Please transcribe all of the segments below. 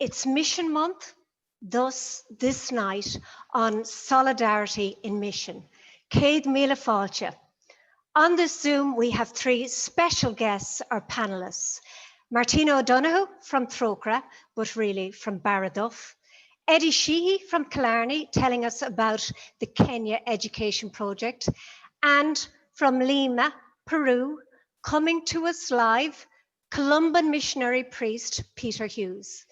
It's Mission Month, thus this night on Solidarity in Mission. Céad míle fáilte. On this Zoom, we have three special guests or panelists. Martina Donoghue from Trocaire, but really from Barraduff. Eddie Sheehy from Killarney, telling us about the Kenya Education Project. And from Lima, Peru, coming to us live, Columban missionary priest Peter Hughes.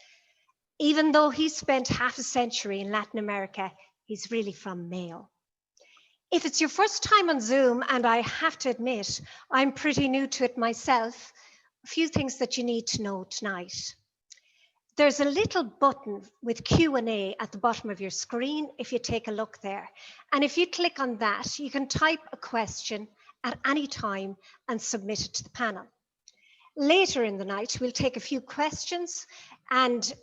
Even though he spent half a century in Latin America, he's really from Mayo. If it's your first time on Zoom, and I have to admit, I'm pretty new to it myself, a few things that you need to know tonight. There's a little button with Q&A at the bottom of your screen if you take a look there. And if you click on that, you can type a question at any time and submit it to the panel. Later in the night, we'll take a few questions and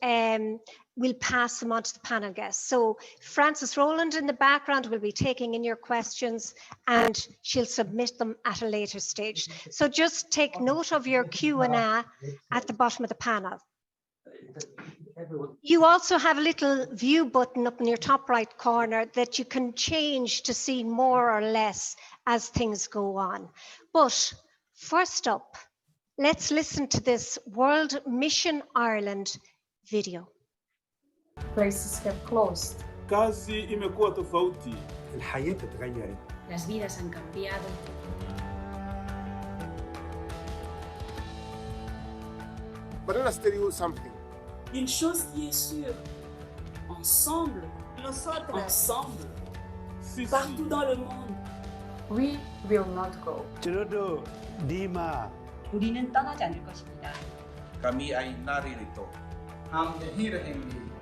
we'll pass them on to the panel guests. So Frances Rowland in the background will be taking in your questions and she'll submit them at a later stage. So just take note of your Q&A at the bottom of the panel. You also have a little view button up in your top right corner that you can change to see more or less as things go on. But first up, let's listen to this World Mission Ireland video. Places have closed. Kazi imekuwa tofauti. الحياة اتغيرت. Las vidas han cambiado. But let us tell you something. Une chose qui est sûre, ensemble, partout dans le monde. We will not go. 저도 디마. 우리는 떠나지 않을 것입니다. Kami ay naririto.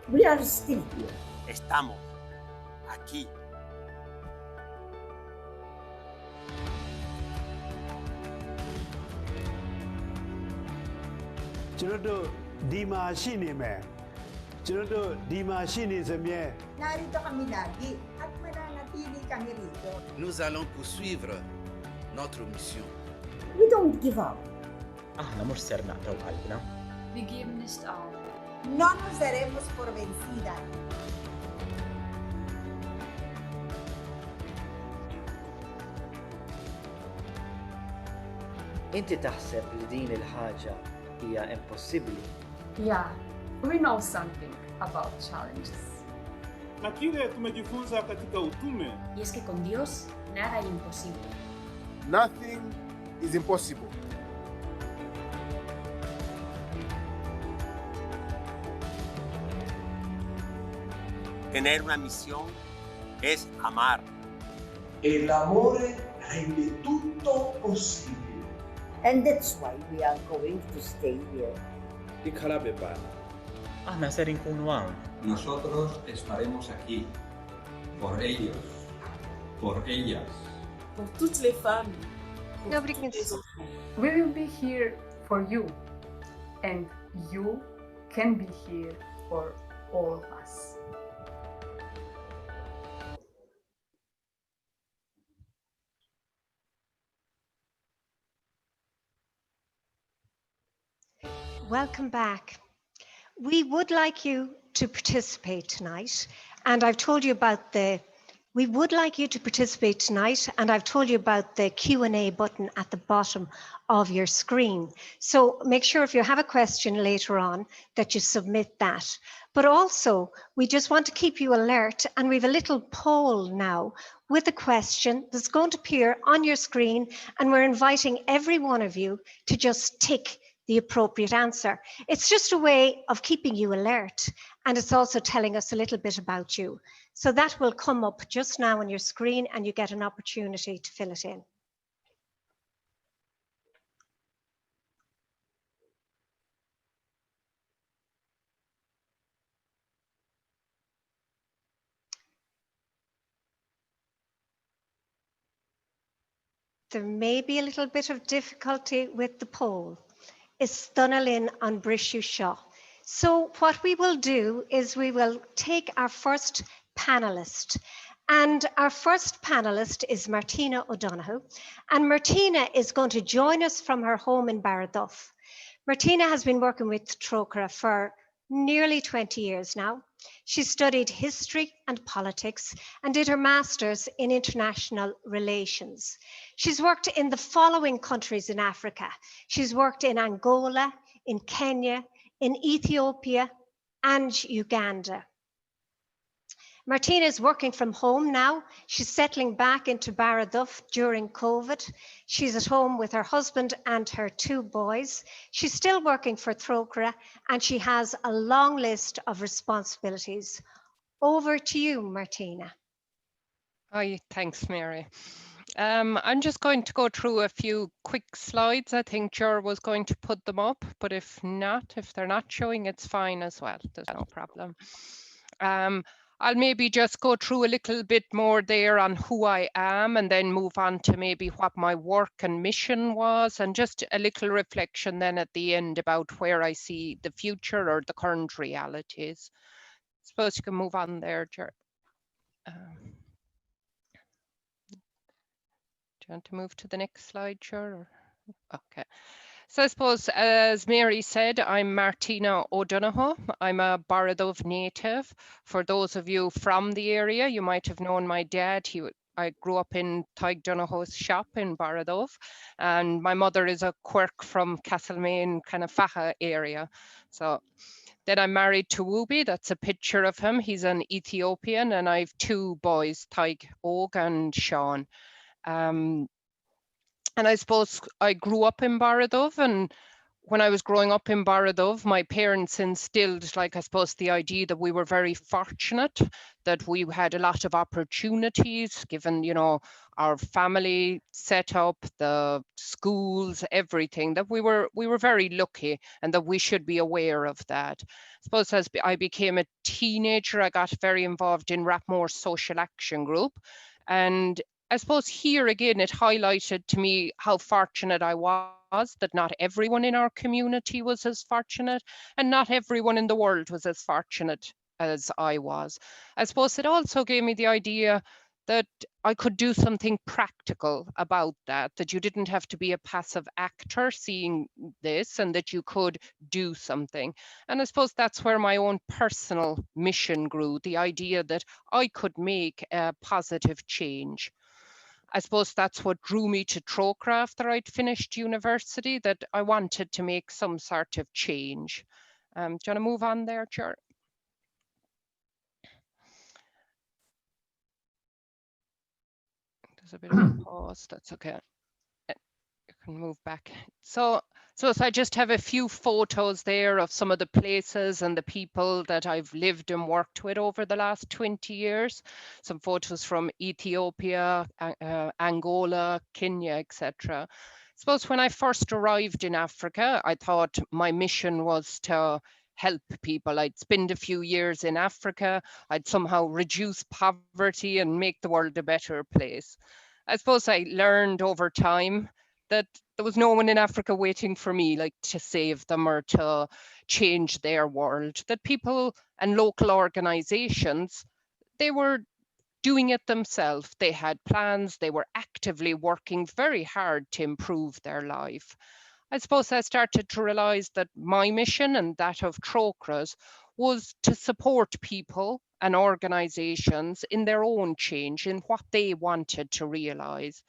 We are still here. Estamos aquí. 저도 디마 신임에. 저도 디마 신이즘에. Narito kami lagi at mananatili kami rito. Nous allons poursuivre notre mission. We don't give up. احنا مش سر نقطع قلبنا. Wir geben nicht auf. No nos daremos por vencida. أنت تحسب لدين الحاجة هي impossible. Yeah, we know something about challenges. Na kile tumejifunza katika utume. Y es que con Dios nada es imposible. Nothing is impossible. Tener una misión es amar. El amore rende tutto possibile. And that's why we are going to stay here. احنا ser nkunu hawn. Nosotros estaremos aquí por ellos, por ellas. Pour toutes les femmes. Nobody can see. We will be here for you, and you can be here for all of us. Welcome back. We would like you to participate tonight, and I've told you about the Q&A button at the bottom of your screen. So make sure if you have a question later on that you submit that. But also, we just want to keep you alert, and we have a little poll now with a question that's going to appear on your screen, and we're inviting every one of you to just tick the appropriate answer. It's just a way of keeping you alert, and it's also telling us a little bit about you. So that will come up just now on your screen, and you get an opportunity to fill it in. There may be a little bit of difficulty with the poll. It's Dunalin on Brishu Shaw. So what we will do is we will take our first panelist, and our first panelist is Martina O'Donoghue, and Martina is going to join us from her home in Barraduff. Martina has been working with Trocaire for nearly 20 years now. She studied history and politics and did her master's in international relations. She's worked in the following countries in Africa. She's worked in Angola, in Kenya, in Ethiopia, and Uganda. Martina is working from home now. She's settling back into Barraduff during COVID. She's at home with her husband and her 2 boys. She's still working for Trocaire, and she has a long list of responsibilities. Over to you, Martina. Hi, thanks, Mary. I'm just going to go through a few quick slides. I think Ger was going to put them up, but if not, if they're not showing, it's fine as well. There's no problem. I'll maybe just go through a little bit more there on who I am and then move on to maybe what my work and mission was, and just a little reflection then at the end about where I see the future or the current realities. Suppose you can move on there, Ger. Do you want to move to the next slide, Ger? Okay. So I suppose, as Mary said, I'm Martina O'Donoghue. I'm a Barraduff native. For those of you from the area, you might have known my dad. I grew up in Tig Donoghue's shop in Barraduff, and my mother is a quirk from Casement, kind of Faha area. So then I'm married to Wubi. That's a picture of him. He's an Ethiopian, and I have 2 boys, Tig Og and Sean. And I suppose I grew up in Barraduff, and when I was growing up in Barraduff, my parents instilled, like, I suppose, the idea that we were very fortunate, that we had a lot of opportunities given, you know, our family setup, the schools, everything, that we were very lucky and that we should be aware of that. I suppose as I became a teenager, I got very involved in Rapmore Social Action Group. And I suppose here again, it highlighted to me how fortunate I was, that not everyone in our community was as fortunate, and not everyone in the world was as fortunate as I was. I suppose it also gave me the idea that I could do something practical about that you didn't have to be a passive actor seeing this, and that you could do something. And I suppose that's where my own personal mission grew, the idea that I could make a positive change. I suppose that's what drew me to Trocaire after I'd finished university, that I wanted to make some sort of change. Do you want to move on there, Ger? There's a bit of a pause, that's okay. You can move back. So I just have a few photos there of some of the places and the people that I've lived and worked with over the last 20 years. Some photos from Ethiopia, Angola, Kenya, etc. I suppose when I first arrived in Africa, I thought my mission was to help people. I'd spend a few years in Africa, I'd somehow reduce poverty and make the world a better place. I suppose I learned over time that there was no one in Africa waiting for me, like, to save them or to change their world, that people and local organizations, they were doing it themselves. They had plans, they were actively working very hard to improve their life. I suppose I started to realize that my mission and that of Trocaire's was to support people and organizations in their own change, in what they wanted to realize.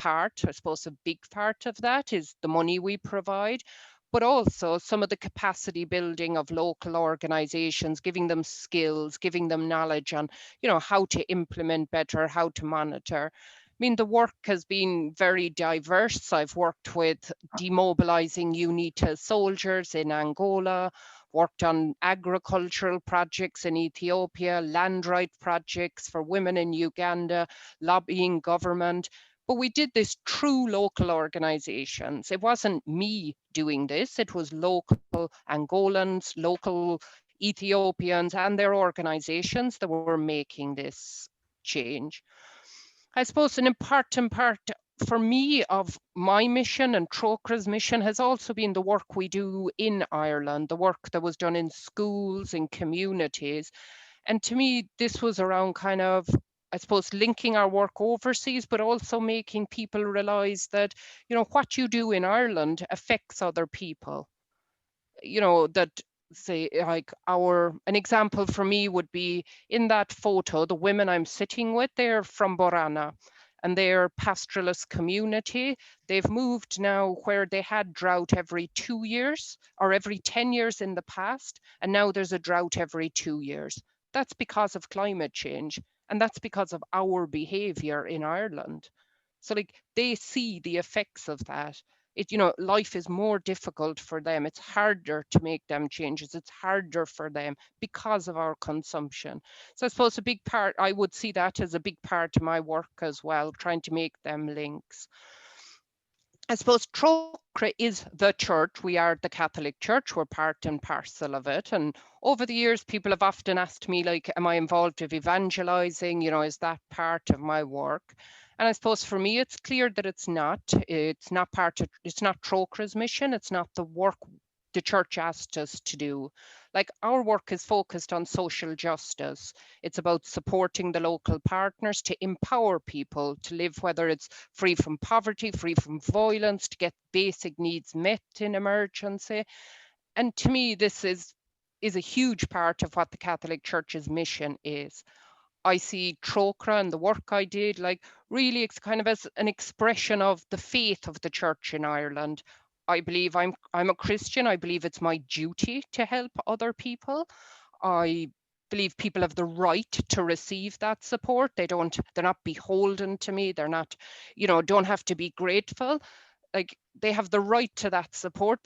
I suppose a big part of that is the money we provide, but also some of the capacity building of local organizations, giving them skills, giving them knowledge on, you know, how to implement better, how to monitor. I mean, the work has been very diverse. I've worked with demobilizing UNITA soldiers in Angola, worked on agricultural projects in Ethiopia, land right projects for women in Uganda, lobbying government. But we did this through local organizations. It wasn't me doing this, it was local Angolans, local Ethiopians and their organizations that were making this change. I suppose an important part for me of my mission and Trocaire's mission has also been the work we do in Ireland, the work that was done in schools, in communities. And to me, this was around kind of, I suppose, linking our work overseas, but also making people realize that, you know, what you do in Ireland affects other people. You know, that say, like an example for me would be in that photo, the women I'm sitting with, they're from Borana and they're pastoralist community. They've moved now where they had drought every 2 years or every 10 years in the past, and now there's a drought every 2 years. That's because of climate change, and that's because of our behavior in Ireland. So like they see the effects of that. Life is more difficult for them. It's harder to make them changes. It's harder for them because of our consumption. So I suppose a big part, I would see that as a big part of my work as well, trying to make them links. I suppose Trocaire is the church. We are the Catholic Church. We're part and parcel of it. And over the years, people have often asked me, like, am I involved with evangelizing? Is that part of my work? And I suppose for me, it's clear that it's not. It's not Trocaire's mission. It's not the work the church asked us to do. Like, our work is focused on social justice. It's about supporting the local partners to empower people to live, whether it's free from poverty, free from violence, to get basic needs met in emergency. And to me, this is a huge part of what the Catholic Church's mission is. I see Trocaire and the work I did, like, really it's kind of as an expression of the faith of the church in Ireland. I believe I'm a Christian. I believe it's my duty to help other people. I believe people have the right to receive that support. They're not beholden to me. They're not, don't have to be grateful. Like, they have the right to that support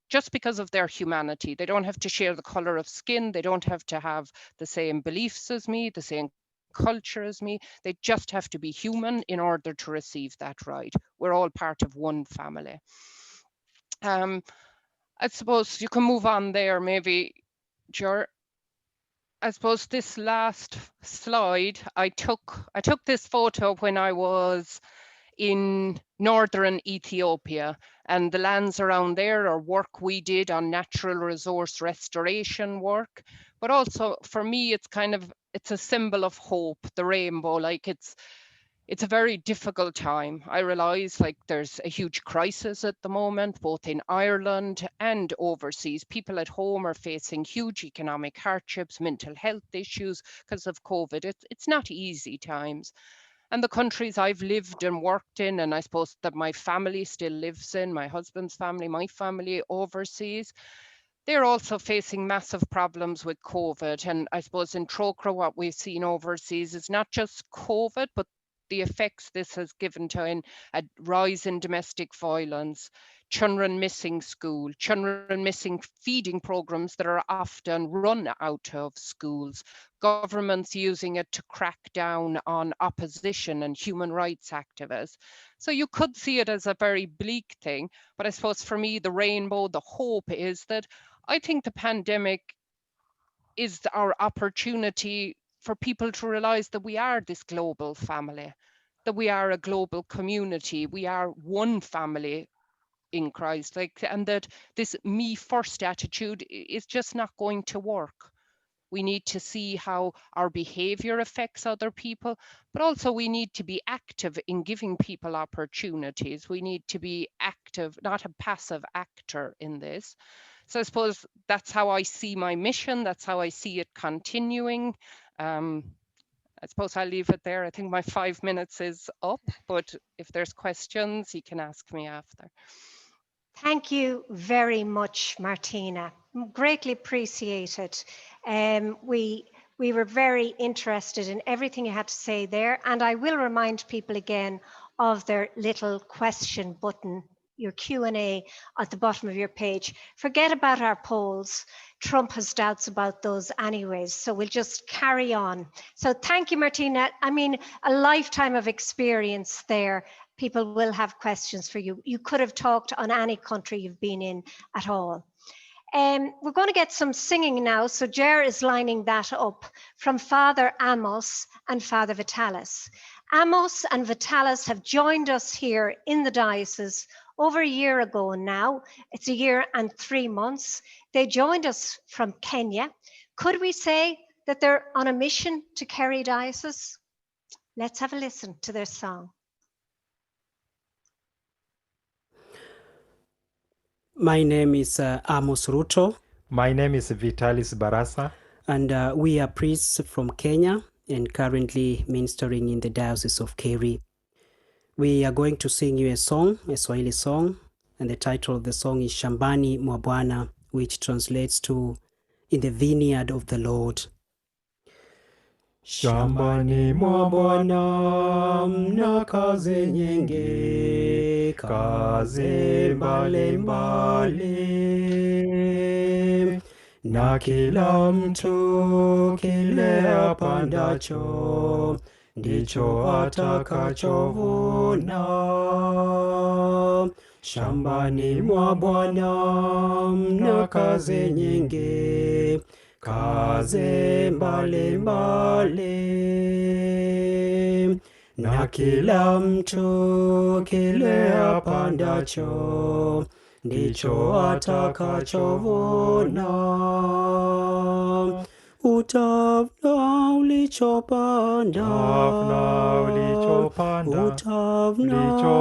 just because of their humanity. They don't have to share the color of skin. They don't have to have the same beliefs as me, the same culture as me. They just have to be human in order to receive that right. We're all part of one family. I suppose you can move on there, maybe, Ger. I suppose this last slide, I took this photo when I was in northern Ethiopia, and the lands around there are work we did on natural resource restoration work. But also for me, it's a symbol of hope, the rainbow. Like, it's a very difficult time. I realize, like, there's a huge crisis at the moment, both in Ireland and overseas. People at home are facing huge economic hardships, mental health issues because of COVID. It's not easy times. And the countries I've lived and worked in, and I suppose that my family still lives in, my husband's family, my family overseas, they're also facing massive problems with COVID. And I suppose in Trocaire, what we've seen overseas is not just COVID, but the effects this has given to a rise in domestic violence, children missing school, children missing feeding programs that are often run out of schools, governments using it to crack down on opposition and human rights activists. So you could see it as a very bleak thing, but I suppose for me, the rainbow, the hope is that I think the pandemic is our opportunity for people to realize that we are this global family, that we are a global community, we are one family in Christ, and that this me first attitude is just not going to work. We need to see how our behavior affects other people, but also we need to be active in giving people opportunities. We need to be active, not a passive actor in this. So I suppose that's how I see my mission. That's how I see it continuing. I suppose I'll leave it there. I think my 5 minutes is up, but if there's questions, you can ask me after. Thank you very much, Martina. Greatly appreciated. We were very interested in everything you had to say there, and I will remind people again of their little question button, your Q&A at the bottom of your page. Forget about our polls. Trump has doubts about those anyways, so we'll just carry on. So thank you, Martina. I mean, a lifetime of experience there. People will have questions for you. You could have talked on any country you've been in at all. We're going to get some singing now. So Ger is lining that up from Father Amos and Father Vitalis. Amos and Vitalis have joined us here in the diocese over a year ago now. It's a year and 3 months. They joined us from Kenya. Could we say that they're on a mission to Kerry Diocese? Let's have a listen to their song. My name is Amos Ruto. My name is Vitalis Barasa. And we are priests from Kenya and currently ministering in the Diocese of Kerry. We are going to sing you a song, a Swahili song, and the title of the song is Shambani mwa Bwana, which translates to In the Vineyard of the Lord. Shambani mwa Bwana mna kazi nyingi, kazi mbalimbali, na kila mtu kile apandacho ndicho atakachovuna. Shambani mwa Bwana mna kazi nyingi, kazi mbalimbali, na kila mtu kile apandacho ndicho atakachovuna. Utavuna ulichopanda, utavuna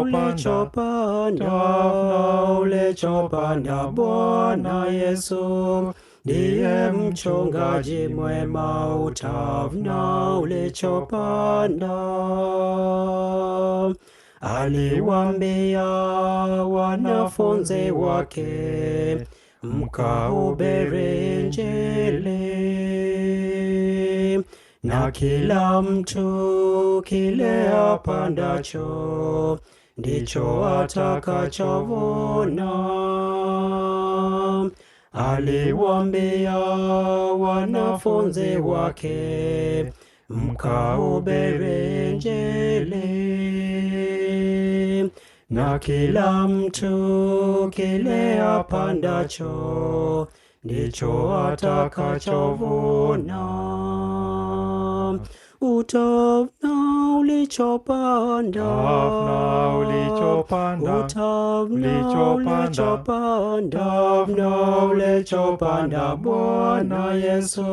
ulichopanda. Bwana Yesu ndiye mchungaji mwema, utavuna ulichopanda. Aliwaambia wanafunzi wake, mkahubiri Injili, na kila mtu kile apandacho ndicho atakachovuna. Aliwaambia wanafunzi wake, mkahubiri Injili, na kila mtu kile apandacho ndicho atakachovuna. Utavuna ulichopanda, utavuna ulichopanda. Bwana Yesu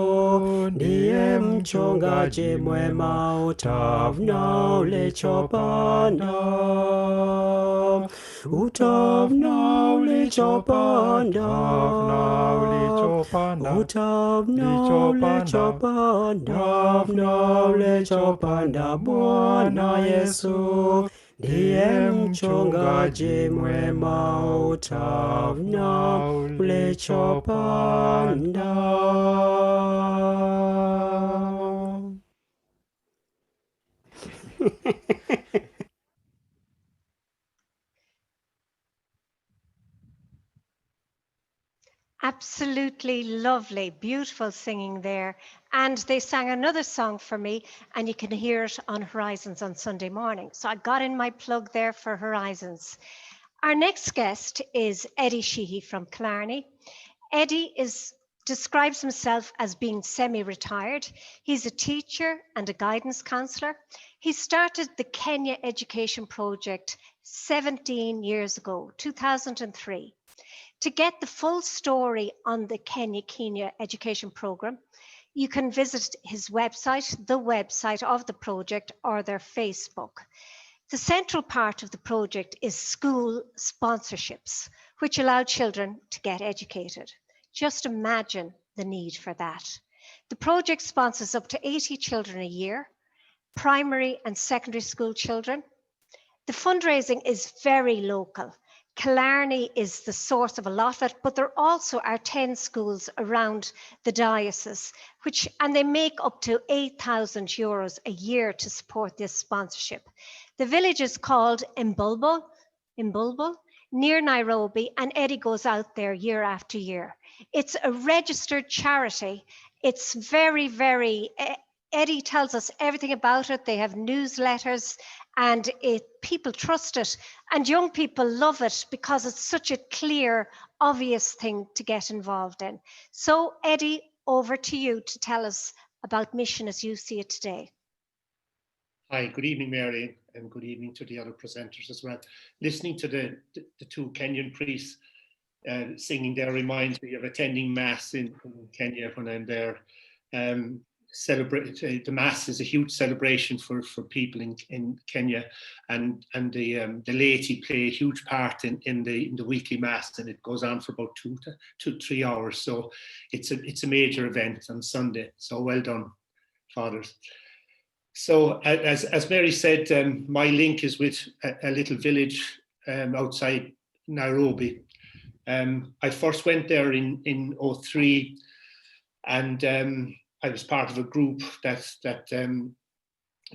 ndiye mchungaji mwema, utavuna ulichopanda. Utavuna ulichopanda, utavuna ulichopanda. Bwana Yesu ndiye mchungaji mwema, utavuna ulichopanda. Absolutely lovely, beautiful singing there. And they sang another song for me, and you can hear it on Horizons on Sunday morning. So I got in my plug there for Horizons. Our next guest is Eddie Sheehy from Killarney. Eddie describes himself as being semi-retired. He's a teacher and a guidance counsellor. He started the Kenya Education Project 17 years ago, 2003. To get the full story on the Kenya Education Programme, you can visit his website, the website of the project, or their Facebook. The central part of the project is school sponsorships, which allow children to get educated. Just imagine the need for that. The project sponsors up to 80 children a year, primary and secondary school children. The fundraising is very local. Killarney is the source of a lot of it, but there also are 10 schools around the diocese, and they make up to €8,000 a year to support this sponsorship. The village is called Imbulbul, near Nairobi, and Eddie goes out there year after year. It's a registered charity. It's very, Eddie tells us everything about it. They have newsletters, and people trust it, and young people love it because it's such a clear, obvious thing to get involved in. So, Eddie, over to you to tell us about Mission as you see it today. Hi, good evening, Mary, and good evening to the other presenters as well. Listening to the two Kenyan priests singing there reminds me of attending Mass in Kenya when I'm there. celebrate. The Mass is a huge celebration for people in Kenya, and the laity play a huge part in the weekly Mass, and it goes on for about 2 to 3 hours. So it's a major event on Sunday. So well done, fathers. So as Mary said, my link is with a little village outside Nairobi. I first went there in 2003, and I was part of a group that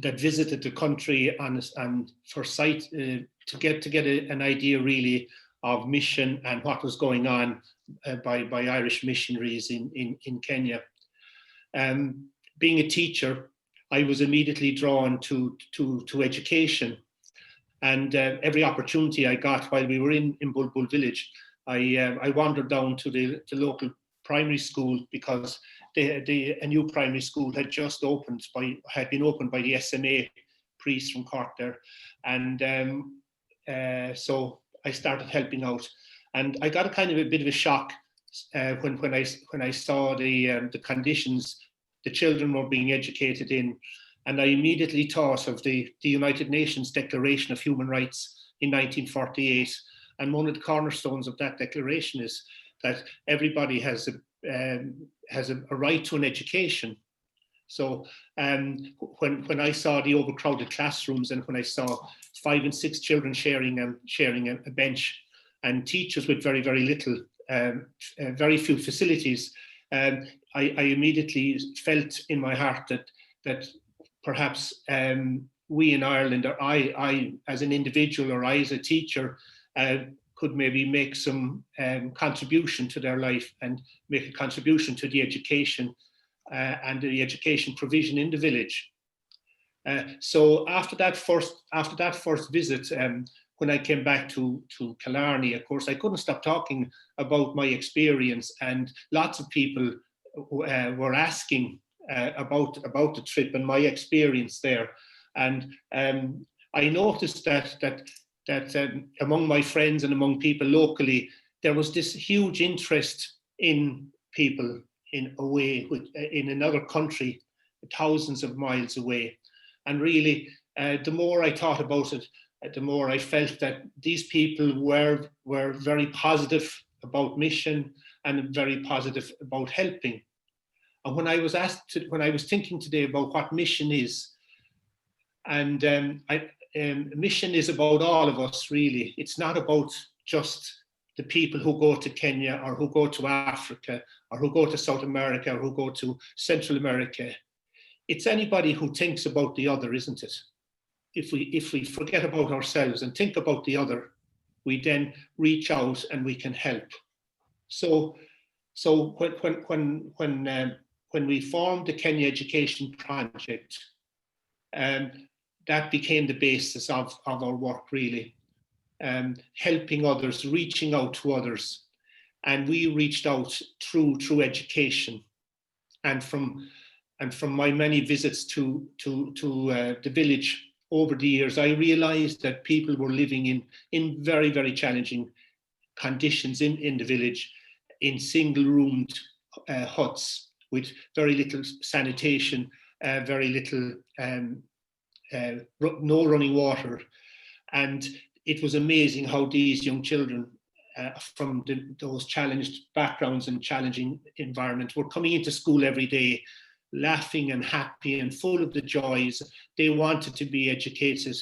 visited the country and for sight to get an idea really of mission and what was going on by Irish missionaries in Kenya. Being a teacher, I was immediately drawn to education, and every opportunity I got while we were in Bulbul village, I wandered down to the local primary school, because a new primary school had just been opened by the SMA priest from Cork there, and so I started helping out, and I got a kind of a bit of a shock when I saw the conditions the children were being educated in, and I immediately thought of the United Nations Declaration of Human Rights in 1948, and one of the cornerstones of that declaration is that everybody has a right to an education. So when I saw the overcrowded classrooms, and when I saw 5 and 6 children sharing a bench, and teachers with very, very little, very few facilities, I immediately felt in my heart that perhaps we in Ireland, or I as an individual, or I as a teacher, could maybe make some contribution to their life, and make a contribution to the education and the education provision in the village. So after that first visit, when I came back to Killarney, of course, I couldn't stop talking about my experience, and lots of people were asking about the trip and my experience there. And I noticed that among my friends and among people locally, there was this huge interest in people in another country, thousands of miles away. And really, the more I thought about it, the more I felt that these people were very positive about mission and very positive about helping. And when I was thinking today about what mission is, and mission is about all of us, really. It's not about just the people who go to Kenya, or who go to Africa, or who go to South America, or who go to Central America. It's anybody who thinks about the other, isn't it? If we forget about ourselves and think about the other, we then reach out and we can help. So when we formed the Kenya Education Project, that became the basis of our work, really. Helping others, reaching out to others, and we reached out through education. And from my many visits to the village over the years, I realized that people were living in very, very challenging conditions in the village, in single-roomed huts with very little sanitation, very little, no running water. And it was amazing how these young children from those challenged backgrounds and challenging environments were coming into school every day, laughing and happy and full of the joys. They wanted to be educated,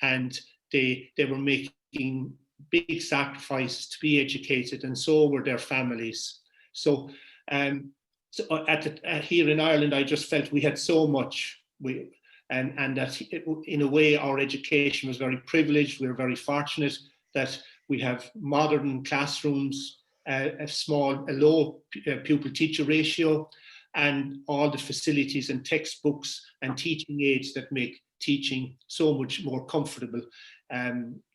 and they were making big sacrifices to be educated, and so were their families. So, here in Ireland, I just felt we had so much, and that in a way our education was very privileged. We were very fortunate that we have modern classrooms, a low pupil-teacher ratio, and all the facilities and textbooks and teaching aids that make teaching so much more comfortable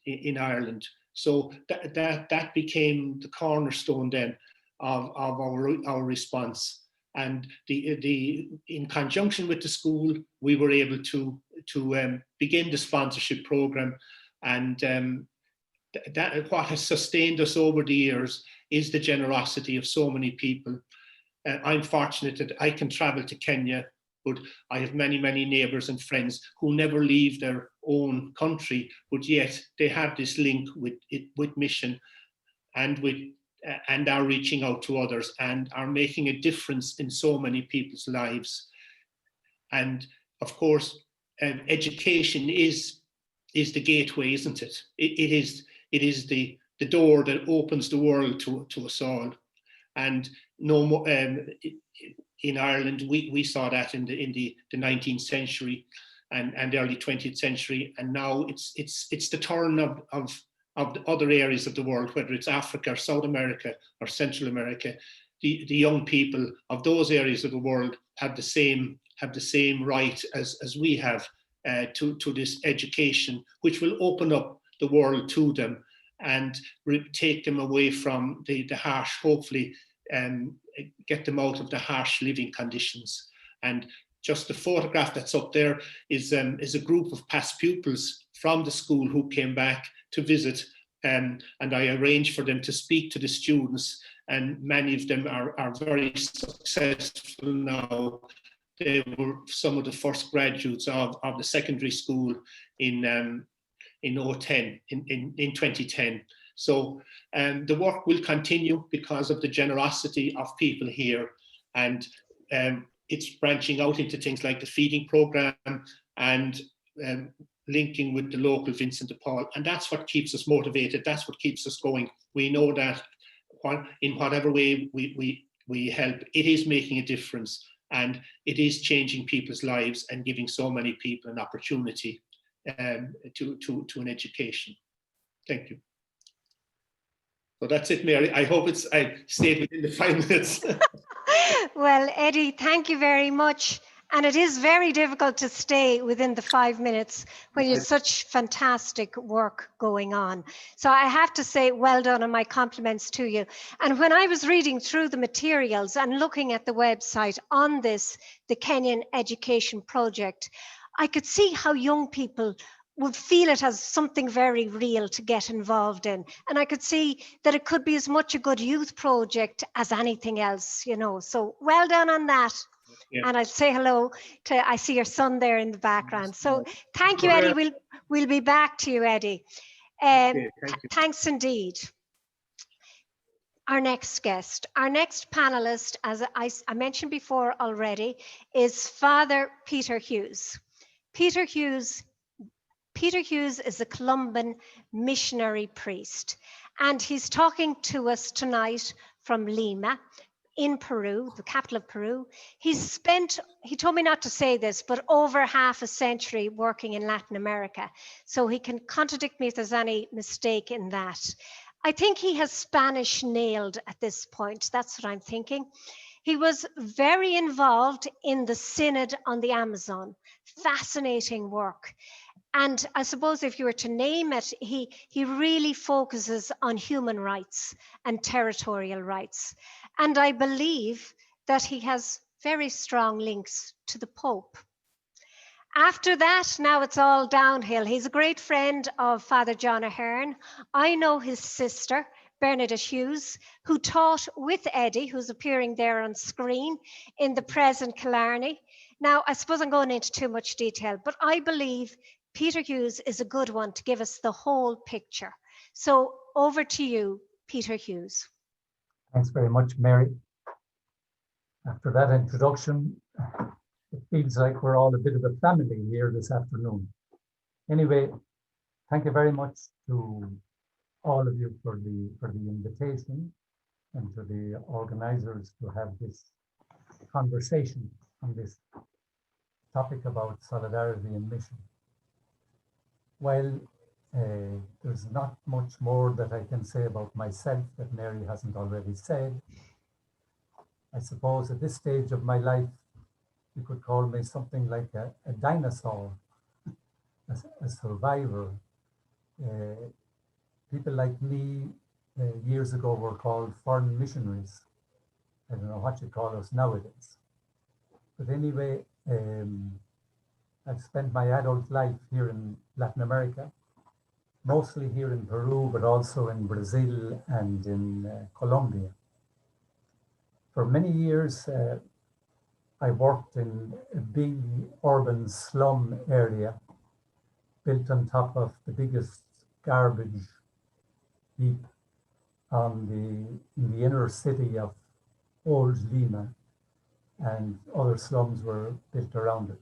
in Ireland. So that became the cornerstone then of our response. And in conjunction with the school, we were able to begin the sponsorship program, and that what has sustained us over the years is the generosity of so many people. I'm fortunate that I can travel to Kenya but I have many, many neighbours and friends who never leave their own country, but yet they have this link with mission and are reaching out to others and are making a difference in so many people's lives. And of course, education is the gateway, isn't it? It is the door that opens the world to us all. And no more in Ireland, we saw that in the 19th century and early 20th century, and now it's the turn of the other areas of the world, whether it's Africa or South America or Central America. The young people of those areas of the world have the same right as we have to this education, which will open up the world to them and take them away from the harsh, hopefully, get them out of the harsh living conditions. And just the photograph that's up there is a group of past pupils from the school who came back to visit, and I arranged for them to speak to the students, and many of them are very successful now. They were some of the first graduates of the secondary school in 2010. So the work will continue because of the generosity of people here, and it's branching out into things like the feeding program and linking with the local Vincent de Paul, and that's what keeps us motivated. That's what keeps us going. We know that in whatever way we help, it is making a difference, and it is changing people's lives and giving so many people an opportunity to an education. Thank you. So that's it, Mary. I hope I stayed within the 5 minutes. Well, Eddie, thank you very much. And it is very difficult to stay within the 5 minutes when you have such fantastic work going on. So I have to say, well done, and my compliments to you. And when I was reading through the materials and looking at the website on this, the Kenyan Education Project, I could see how young people would feel it as something very real to get involved in. And I could see that it could be as much a good youth project as anything else, you know. So well done on that. Yeah. And I'll say hello to, I see your son there in the background. So thank you, Eddie. We'll be back to you, Eddie. Okay, thanks indeed. Our next guest, our next panelist, as I mentioned before already, is Father Peter Hughes. Peter Hughes is a Columban missionary priest, and he's talking to us tonight from Lima in Peru, the capital of Peru. He told me not to say this, but over half a century working in Latin America. So he can contradict me if there's any mistake in that. I think he has Spanish nailed at this point. That's what I'm thinking. He was very involved in the Synod on the Amazon. Fascinating work. And I suppose if you were to name it, he really focuses on human rights and territorial rights. And I believe that he has very strong links to the Pope. After that, now it's all downhill. He's a great friend of Father John Ahern. I know his sister, Bernadette Hughes, who taught with Eddie, who's appearing there on screen, in the present Killarney. Now, I suppose I'm going into too much detail, but I believe Peter Hughes is a good one to give us the whole picture. So over to you, Peter Hughes. Thanks very much, Mary. After that introduction, it feels like we're all a bit of a family here this afternoon. Anyway, thank you very much to all of you for the invitation and to the organizers to have this conversation on this topic about solidarity and mission. While there's not much more that I can say about myself that Mary hasn't already said, I suppose at this stage of my life, you could call me something like a dinosaur, a survivor. People like me years ago were called foreign missionaries. I don't know what you call us nowadays. But anyway, I've spent my adult life here in Latin America, mostly here in Peru, but also in Brazil and in Colombia. For many years, I worked in a big urban slum area built on top of the biggest garbage heap in the inner city of Old Lima, and other slums were built around it.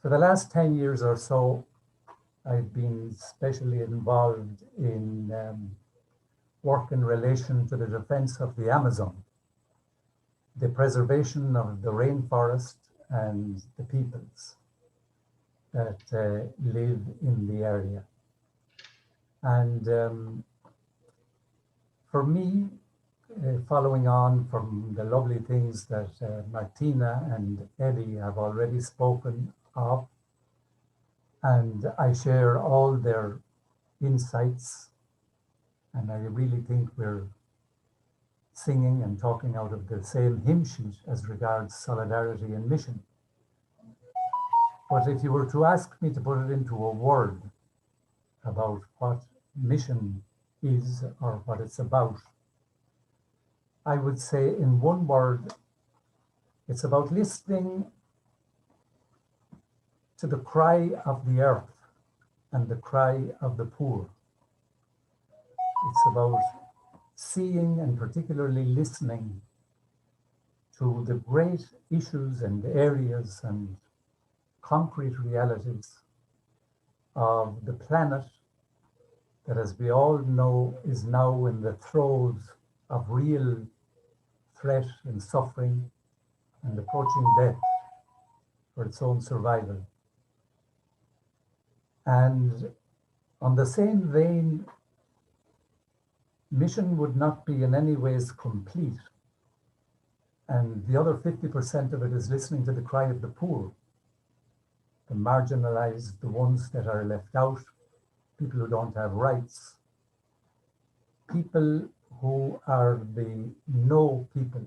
For the last 10 years or so, I've been specially involved in work in relation to the defense of the Amazon, the preservation of the rainforest and the peoples that live in the area. And for me, following on from the lovely things that Martina and Eddie have already spoken of, and I share all their insights, and I really think we're singing and talking out of the same hymn sheet as regards solidarity and mission. But if you were to ask me to put it into a word about what mission is or what it's about, I would say in one word, it's about listening to the cry of the earth and the cry of the poor. It's about seeing and particularly listening to the great issues and areas and concrete realities of the planet that, as we all know, is now in the throes of real threat and suffering and approaching death for its own survival. And on the same vein, mission would not be in any ways complete. And the other 50% of it is listening to the cry of the poor, the marginalized, the ones that are left out, people who don't have rights, people who are the no people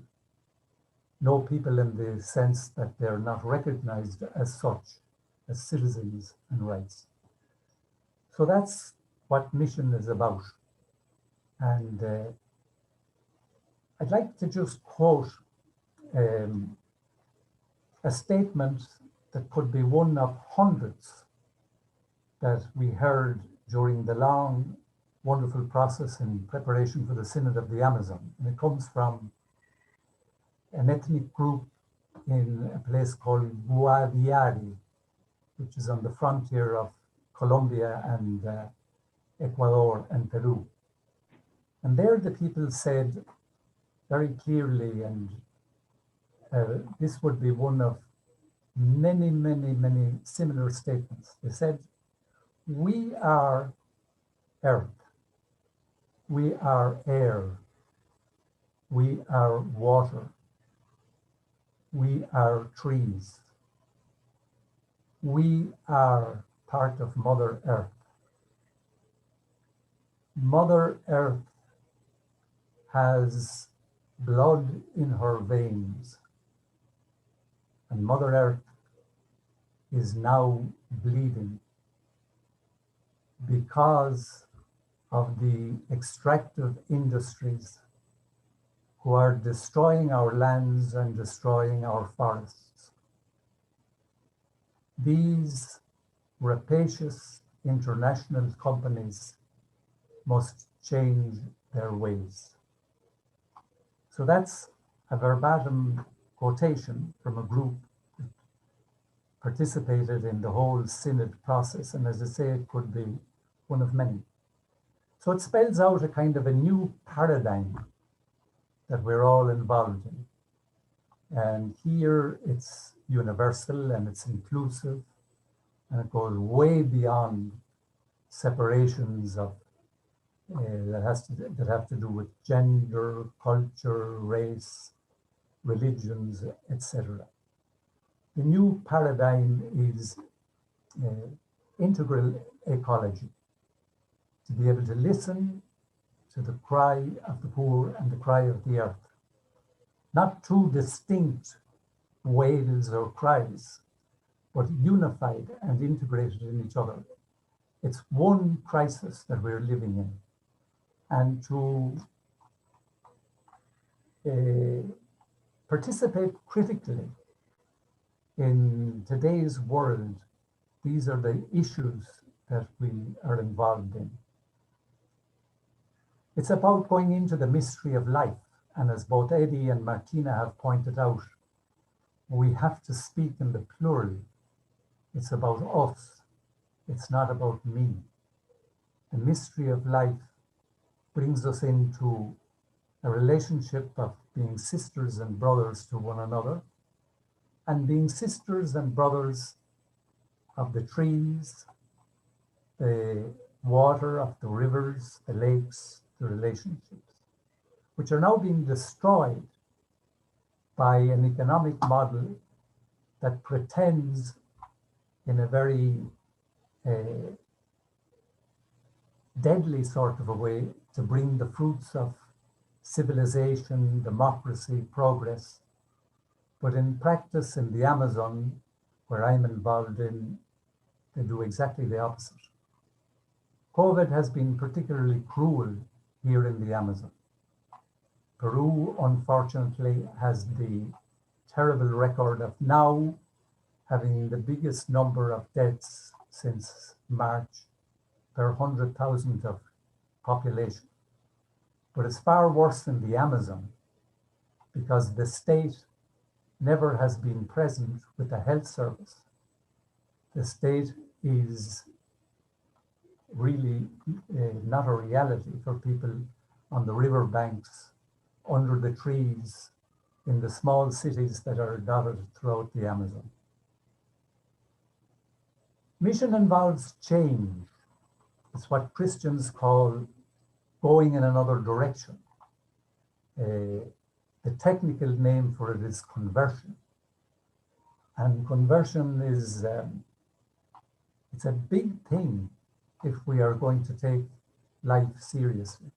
in the sense that they're not recognized as such, as citizens and rights. So that's what mission is about. And I'd like to just quote a statement that could be one of hundreds that we heard during the long, wonderful process in preparation for the Synod of the Amazon. And it comes from an ethnic group in a place called Guaviare, which is on the frontier of Colombia and Ecuador and Peru. And there the people said very clearly, and this would be one of many, many, many similar statements. They said, we are earth, we are air, we are water, we are trees, we are part of Mother Earth. Mother Earth has blood in her veins, and Mother Earth is now bleeding because of the extractive industries who are destroying our lands and destroying our forests. These rapacious international companies must change their ways. So that's a verbatim quotation from a group that participated in the whole synod process. And as I say, it could be one of many. So it spells out a kind of a new paradigm that we're all involved in. And here it's universal and it's inclusive, and it goes way beyond separations of that have to do with gender, culture, race, religions, etc. The new paradigm is integral ecology, to be able to listen to the cry of the poor and the cry of the earth. Not two distinct wails or cries, but unified and integrated in each other. It's one crisis that we're living in. And to participate critically In today's world, these are the issues that we are involved in. It's about going into the mystery of life. And as both Eddie and Martina have pointed out, we have to speak in the plural. It's about us. It's not about me. The mystery of life brings us into a relationship of being sisters and brothers to one another, and being sisters and brothers of the trees, the water, of the rivers, the lakes, the relationships, which are now being destroyed by an economic model that pretends in a very deadly sort of a way to bring the fruits of civilization, democracy, progress. But in practice, in the Amazon, where I'm involved in, they do exactly the opposite. COVID has been particularly cruel here in the Amazon. Peru, unfortunately, has the terrible record of now having the biggest number of deaths since March per 100,000 of population. But it's far worse in the Amazon because the state never has been present with the health service. The state is really not a reality for people on the river banks, under the trees, in the small cities that are dotted throughout the Amazon. Mission involves change. It's what Christians call going in another direction. The technical name for it is conversion. And conversion is, it's a big thing if we are going to take life seriously.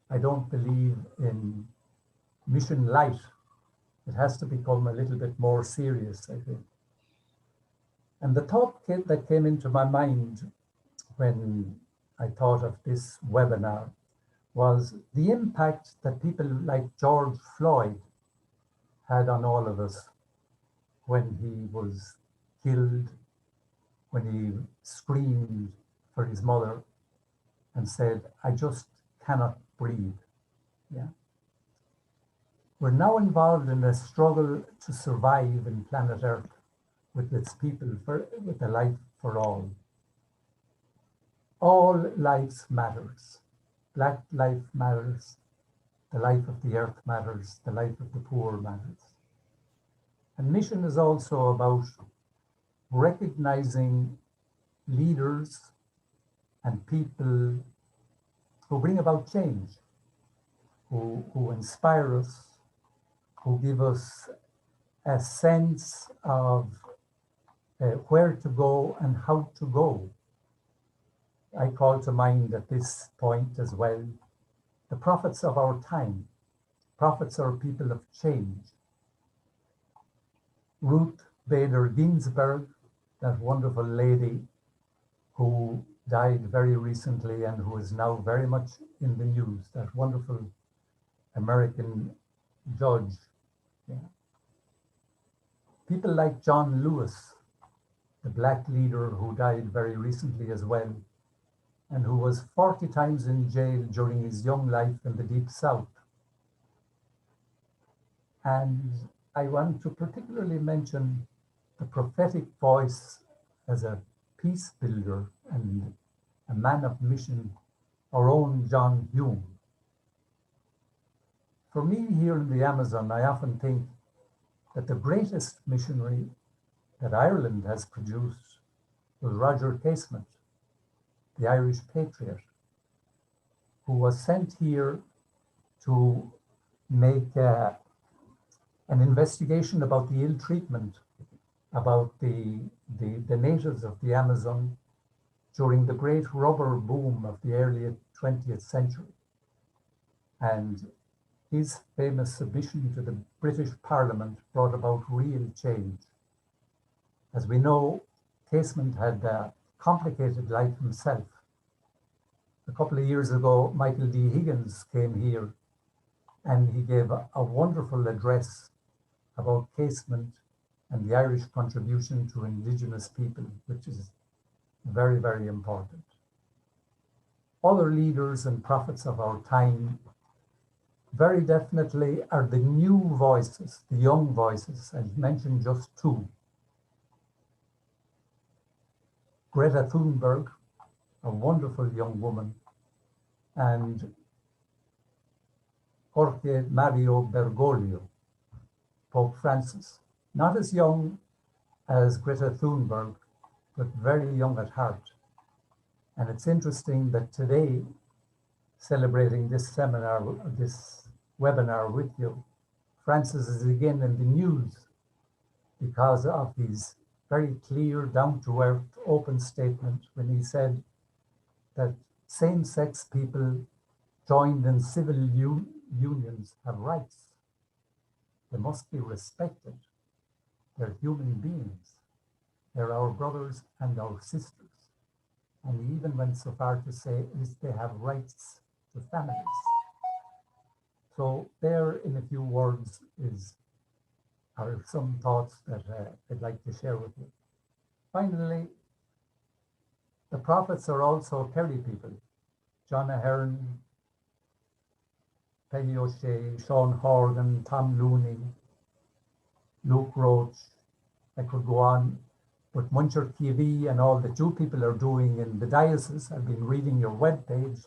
I don't believe in mission light. It has to become a little bit more serious, I think. And the thought that came into my mind when I thought of this webinar was the impact that people like George Floyd had on all of us when he was killed, when he screamed for his mother and said, "I just cannot breathe." Yeah. We're now involved in a struggle to survive in planet Earth with its people, with a life for all. All lives matters. Black life matters. The life of the earth matters. The life of the poor matters. And mission is also about recognizing leaders and people who bring about change, who inspire us, who give us a sense of where to go and how to go. I call to mind at this point as well the prophets of our time. Prophets are people of change. Ruth Bader Ginsburg, that wonderful lady who died very recently and who is now very much in the news, that wonderful American judge. Yeah. People like John Lewis, the black leader who died very recently as well, and who was 40 times in jail during his young life in the Deep South. And I want to particularly mention the prophetic voice as a peace builder and a man of mission, our own John Hughes. For me here in the Amazon, I often think that the greatest missionary that Ireland has produced was Roger Casement, the Irish patriot, who was sent here to make an investigation about the ill treatment about the natives of the Amazon during the great rubber boom of the early 20th century. And his famous submission to the British Parliament brought about real change. As we know, Casement had a complicated life himself. A couple of years ago, Michael D. Higgins came here and he gave a wonderful address about Casement and the Irish contribution to Indigenous people, which is very, very important. Other leaders and prophets of our time very definitely are the new voices, the young voices. I'll mention just two. Greta Thunberg, a wonderful young woman, and Jorge Mario Bergoglio, Pope Francis. Not as young as Greta Thunberg, but very young at heart. And it's interesting that today, celebrating this seminar, this webinar with you, Francis is again in the news because of his very clear, down-to-earth, open statement when he said that same-sex people joined in civil unions have rights. They must be respected. They're human beings. They're our brothers and our sisters. And he even went so far to say they have rights to families. So there, in a few words, are some thoughts that I'd like to share with you. Finally, the prophets are also Kerry people. John Ahern, Peggy O'Shea, Sean Horgan, Tom Looney, Luke Roach. I could go on, but Muncher TV and all that you people are doing in the diocese, I've been reading your webpage,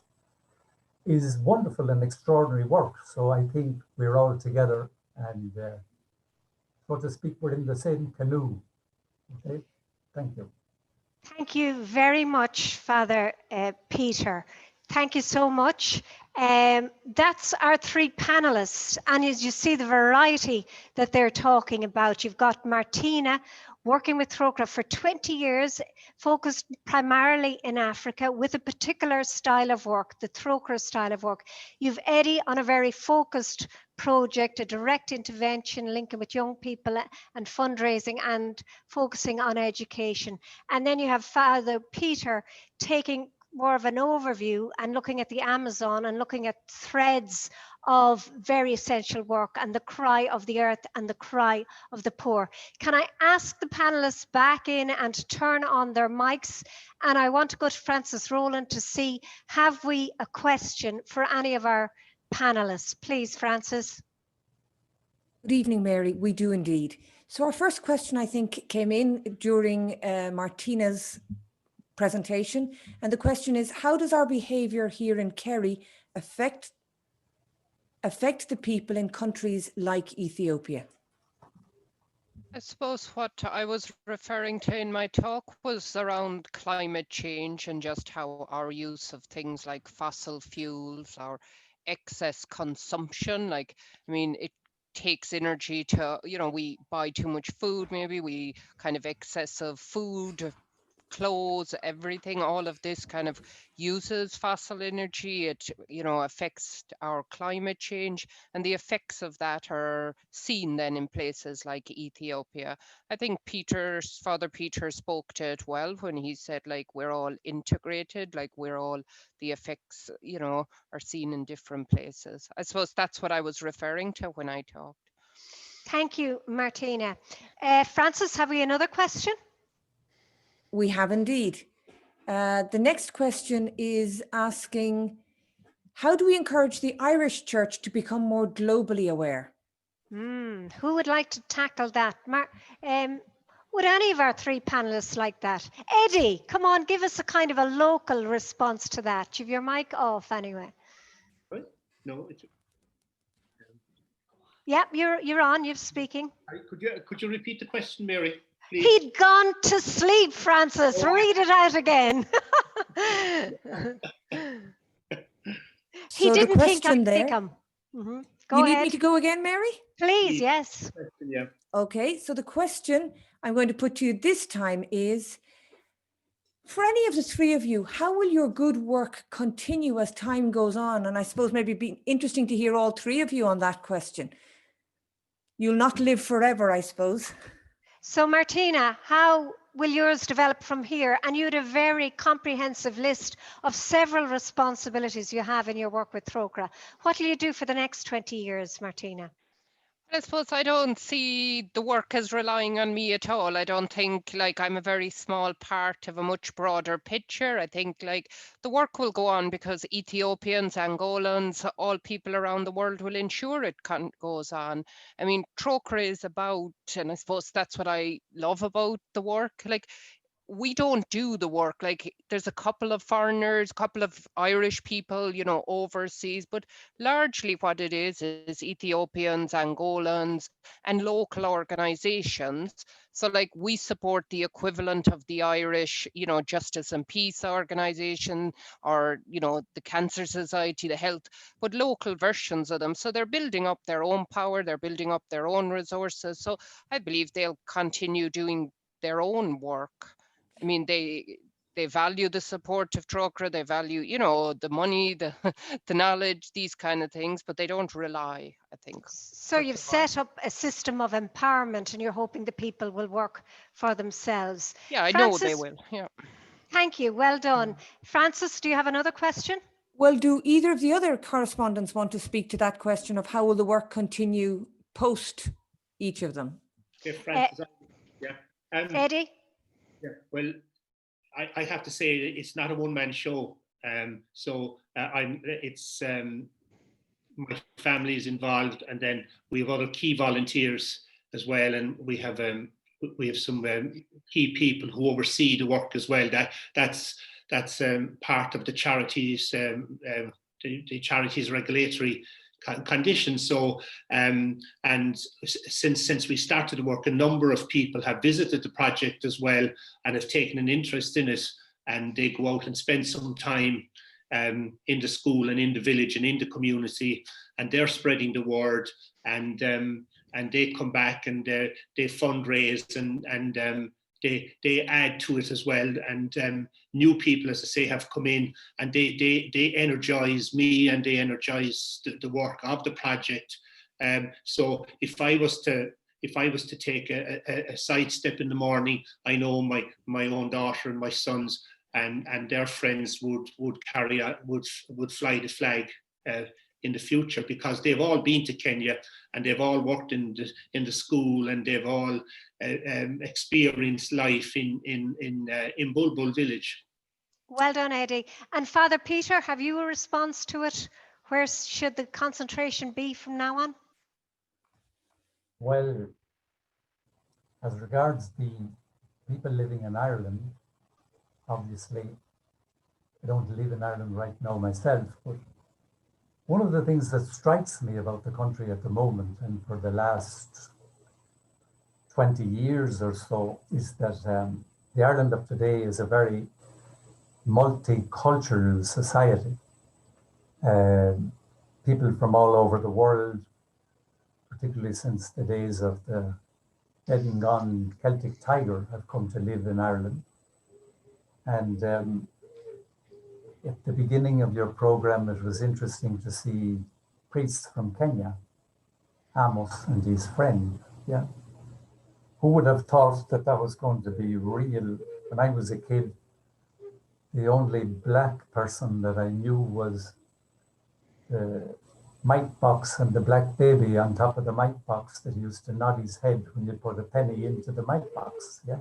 is wonderful and extraordinary work. So I think we're all together and, so to speak, we're in the same canoe. Okay, thank you. Thank you very much, Father Peter. Thank you so much. That's our three panelists, and as you see the variety that they're talking about, you've got Martina working with Trocaire for 20 years, focused primarily in Africa with a particular style of work, the Trocaire style of work. You've Eddie on a very focused project, a direct intervention linking with young people and fundraising and focusing on education. And then you have Father Peter taking more of an overview and looking at the Amazon and looking at threads of very essential work and the cry of the earth and the cry of the poor. Can I ask the panelists back in and turn on their mics? And I want to go to Francis Rowland to see, have we a question for any of our panelists? Please, Francis. Good evening, Mary. We do indeed. So our first question, I think, came in during Martina's presentation. And the question is, how does our behavior here in Kerry affect the people in countries like Ethiopia? I suppose what I was referring to in my talk was around climate change and just how our use of things like fossil fuels, our excess consumption, like, I mean, it takes energy to, you know, we buy too much food, maybe we kind of excessive food, clothes, everything, all of this kind of uses fossil energy. It, you know, affects our climate change, and the effects of that are seen then in places like Ethiopia. I think Father Peter spoke to it well when he said, like, we're all integrated, like we're all, the effects, you know, are seen in different places. I suppose that's what I was referring to when I talked. Thank you, Martina. Francis, have we another question? We have indeed. The next question is asking, how do we encourage the Irish Church to become more globally aware? Who would like to tackle that? Would any of our three panelists like that? Eddie, come on, give us a kind of a local response to that. You've your mic off anyway. Right? No, it's... Yep, you're on, you're speaking. Could you repeat the question, Mary? Please. He'd gone to sleep, Francis. Oh. Read it out again. So he didn't the think I'd question there, pick him. Go you ahead. need me to go again, Mary? Please, yes. Yeah. Okay, so the question I'm going to put to you this time is, for any of the three of you, how will your good work continue as time goes on? And I suppose maybe it'd be interesting to hear all three of you on that question. You'll not live forever, I suppose. So Martina, how will yours develop from here? And you had a very comprehensive list of several responsibilities you have in your work with Trocaire. What will you do for the next 20 years, Martina? I suppose I don't see the work as relying on me at all. I don't think like I'm a very small part of a much broader picture. I think like the work will go on because Ethiopians, Angolans, all people around the world will ensure it goes on. I mean, Trocaire is about, and I suppose that's what I love about the work. Like we don't do the work. Like there's a couple of foreigners, a couple of Irish people, you know, overseas, but largely what it is Ethiopians, Angolans, and local organizations. So like we support the equivalent of the Irish, you know, Justice and Peace organization, or, you know, the Cancer Society, the health, but local versions of them. So they're building up their own power, they're building up their own resources. So I believe they'll continue doing their own work. I mean, they value the support of Trocaire, they value, you know, the money, the the knowledge, these kind of things, but they don't rely, I think. So you've set up a system of empowerment and you're hoping the people will work for themselves. Yeah, I Francis, know they will. Yeah. Thank you. Well done. Francis, do you have another question? Well, do either of the other correspondents want to speak to that question of how will the work continue post each of them? Okay, Francis, yeah. Eddie? Yeah, well, I have to say it's not a one-man show. My family is involved, and then we have other key volunteers as well, and we have some key people who oversee the work as well. That's part of the charities, the charities regulatory conditions. So and since we started the work, a number of people have visited the project as well and have taken an interest in it, and they go out and spend some time in the school and in the village and in the community, and they're spreading the word, and they come back and they fundraise and they add to it as well, and new people, as I say, have come in, and they energize me and they energize the work of the project. So if I was to take a sidestep in the morning, I know my own daughter and my sons and their friends would carry out, would fly the flag in the future, because they've all been to Kenya and they've all worked in the school, and they've all experienced life in Bulbul village. Well done, Eddie. And Father Peter, have you a response to it? Where should the concentration be from now on? Well, as regards the people living in Ireland, obviously, I don't live in Ireland right now myself, but one of the things that strikes me about the country at the moment, and for the last 20 years or so, is that the Ireland of today is a very multicultural society. People from all over the world, particularly since the days of the dead and gone Celtic Tiger, have come to live in Ireland. And at the beginning of your program, it was interesting to see priests from Kenya, Amos and his friend. Yeah. Who would have thought that that was going to be real? When I was a kid, the only black person that I knew was the mite box and the black baby on top of the mite box that used to nod his head when you put a penny into the mite box. Yeah.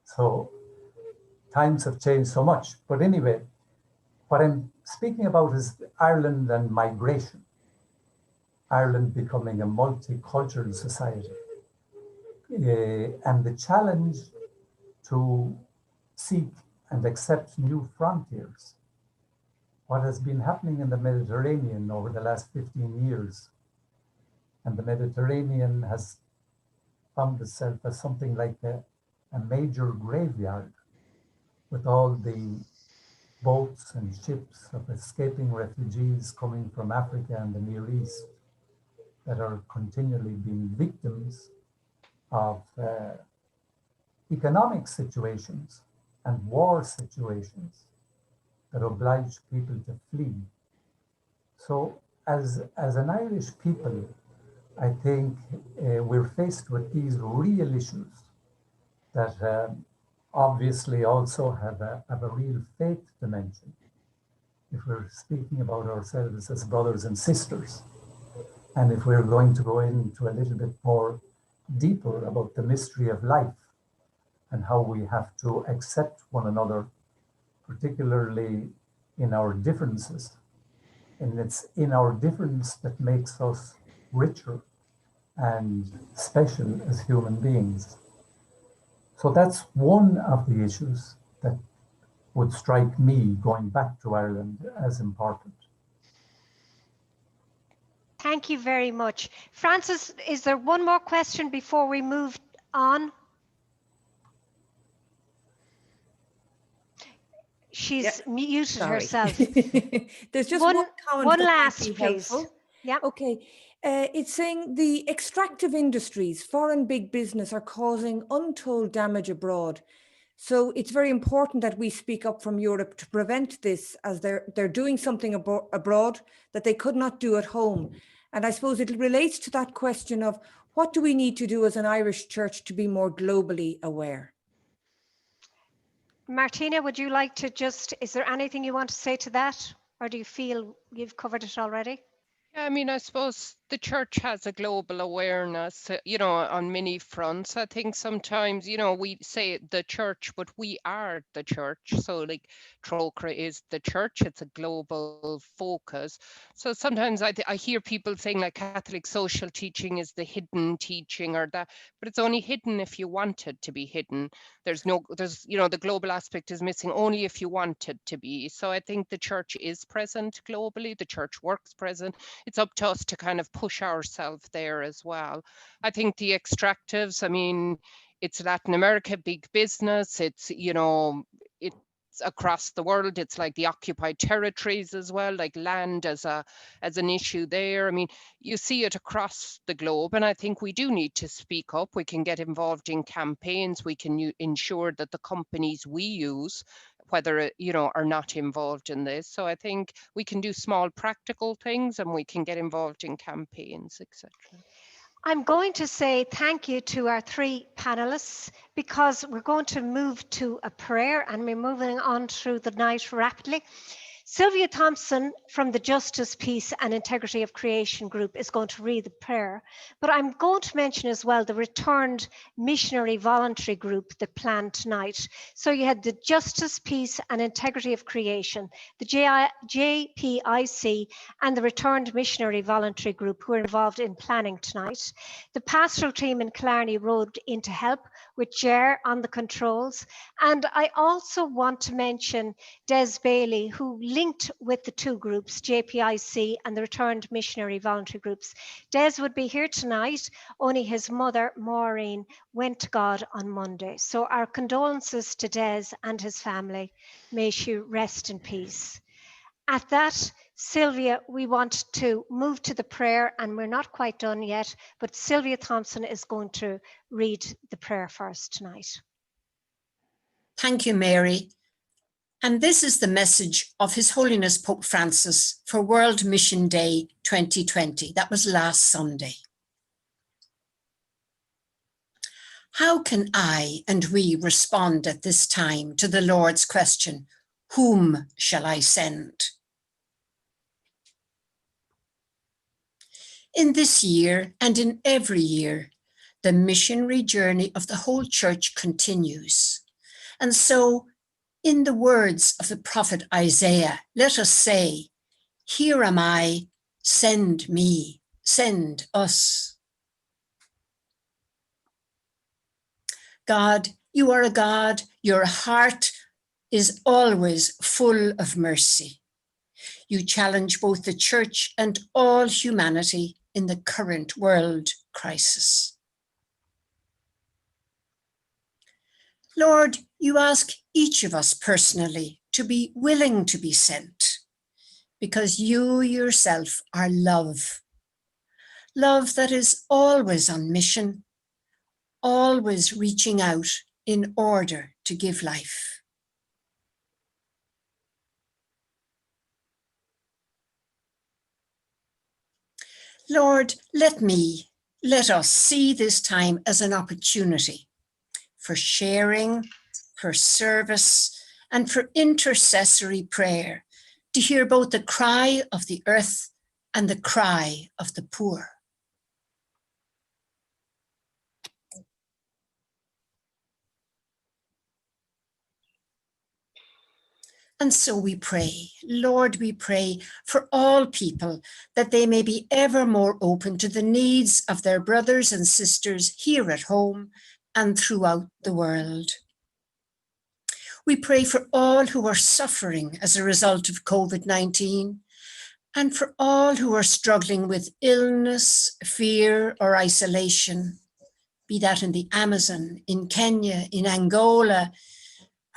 So times have changed so much. But anyway, what I'm speaking about is Ireland and migration. Ireland becoming a multicultural society. And the challenge to seek and accept new frontiers. What has been happening in the Mediterranean over the last 15 years, and the Mediterranean has found itself as something like a major graveyard, with all the boats and ships of escaping refugees coming from Africa and the Near East that are continually being victims of economic situations and war situations that oblige people to flee. So as an Irish people, I think we're faced with these real issues that obviously also have a real faith dimension. If we're speaking about ourselves as brothers and sisters, And if we're going to go into a little bit more deeper about the mystery of life and how we have to accept one another, particularly in our differences. And it's in our difference that makes us richer and special as human beings. So that's one of the issues that would strike me going back to Ireland as important. Thank you very much. Francis, is there one more question before we move on? She's muted herself. There's just one comment one that last, might be please. helpful. Yeah. Okay. It's saying the extractive industries, foreign big business, are causing untold damage abroad. So it's very important that we speak up from Europe to prevent this, as they're doing something abroad that they could not do at home. And I suppose it relates to that question of what do we need to do as an Irish church to be more globally aware? Martina, would you like to is there anything you want to say to that? Or do you feel you've covered it already? Yeah, I mean, I suppose the church has a global awareness, on many fronts. I think sometimes, we say the church, but we are the church. So like Trocaire is the church, it's a global focus. So sometimes I hear people saying like Catholic social teaching is the hidden teaching or that, but it's only hidden if you want it to be hidden. The global aspect is missing only if you want it to be. So I think the church is present globally, the church works present. It's up to us to kind of push ourselves there as well. I think the extractives, I mean, it's Latin America, big business. It's, it's across the world. It's like the occupied territories as well, like land as an issue there. I mean, you see it across the globe, and I think we do need to speak up. We can get involved in campaigns. We can ensure that the companies we use, whether are not involved in this. So I think we can do small practical things, and we can get involved in campaigns, etc. I'm going to say thank you to our three panelists, because we're going to move to a prayer and we're moving on through the night rapidly. Sylvia Thompson from the Justice, Peace and Integrity of Creation group is going to read the prayer, but I'm going to mention as well the returned missionary voluntary group that planned tonight. So you had the Justice, Peace and Integrity of Creation, the JPIC and the returned missionary voluntary group who are involved in planning tonight. The pastoral team in Killarney rode in to help with Ger on the controls. And I also want to mention Des Bailey, who linked with the two groups, JPIC and the returned missionary voluntary groups. Des would be here tonight, only his mother, Maureen, went to God on Monday. So our condolences to Des and his family. May she rest in peace. At that, Sylvia, we want to move to the prayer, and we're not quite done yet, but Sylvia Thompson is going to read the prayer for us tonight. Thank you, Mary. And this is the message of His Holiness Pope Francis for World Mission Day 2020. That was last Sunday. How can I and we respond at this time to the Lord's question, whom shall I send? In this year and in every year, the missionary journey of the whole church continues. And so, in the words of the prophet Isaiah, let us say, here am I, send me, send us. God, you are a God, your heart is always full of mercy. You challenge both the church and all humanity in the current world crisis. Lord, you ask each of us personally to be willing to be sent, because you yourself are love. Love that is always on mission, always reaching out in order to give life. Lord, let us see this time as an opportunity for sharing, for service, and for intercessory prayer, to hear both the cry of the earth and the cry of the poor. And so we pray, Lord, we pray for all people that they may be ever more open to the needs of their brothers and sisters here at home and throughout the world. We pray for all who are suffering as a result of COVID-19 and for all who are struggling with illness, fear, or isolation, be that in the Amazon, in Kenya, in Angola,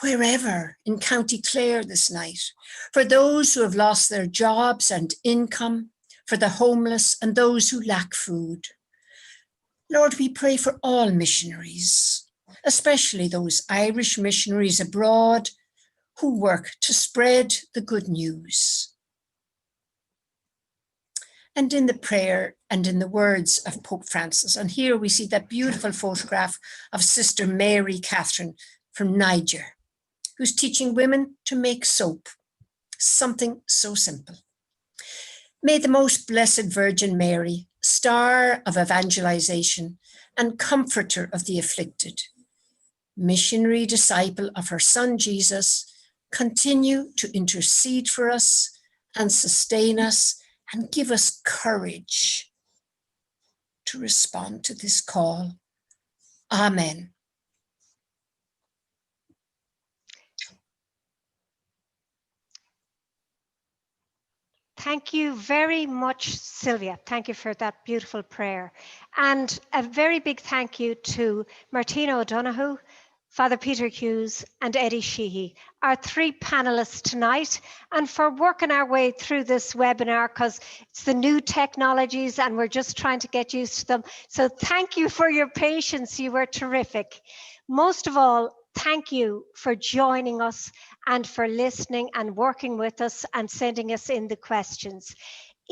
wherever, in County Clare this night, for those who have lost their jobs and income, for the homeless and those who lack food. Lord, we pray for all missionaries, especially those Irish missionaries abroad who work to spread the good news. And in the prayer and in the words of Pope Francis, and here we see that beautiful photograph of Sister Mary Catherine from Niger, who's teaching women to make soap, something so simple. May the most blessed Virgin Mary, star of evangelization and comforter of the afflicted, missionary disciple of her Son Jesus, continue to intercede for us and sustain us and give us courage to respond to this call. Amen. Thank you very much, Sylvia. Thank you for that beautiful prayer. And a very big thank you to Martina Donoghue, Father Peter Hughes, and Eddie Sheehy, our three panelists tonight, and for working our way through this webinar, because it's the new technologies and we're just trying to get used to them. So thank you for your patience. You were terrific. Most of all, thank you for joining us and for listening and working with us and sending us in the questions.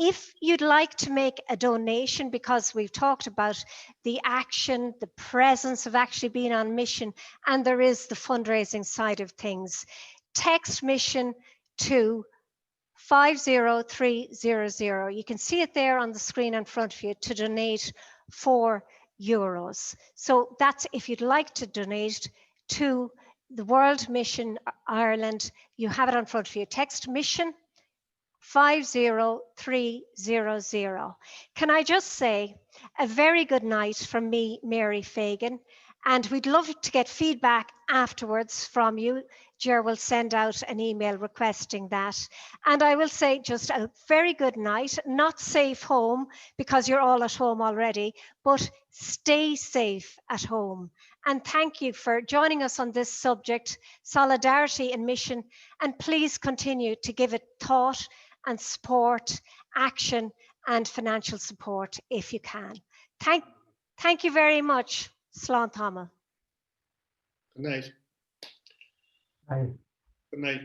If you'd like to make a donation, because we've talked about the action, the presence of actually being on mission, and there is the fundraising side of things, text mission to 50300. You can see it there on the screen in front of you to donate €4. So that's if you'd like to donate to the World Mission Ireland. You have it in front of you. Text mission 50300. Can I just say a very good night from me, Mary Fagan, and we'd love to get feedback afterwards from you. Ger will send out an email requesting that. And I will say just a very good night, not safe home because you're all at home already, but stay safe at home. And thank you for joining us on this subject, solidarity and mission, and please continue to give it thought and support, action, and financial support if you can. Thank you very much. Slán Táma. Good night. Good night.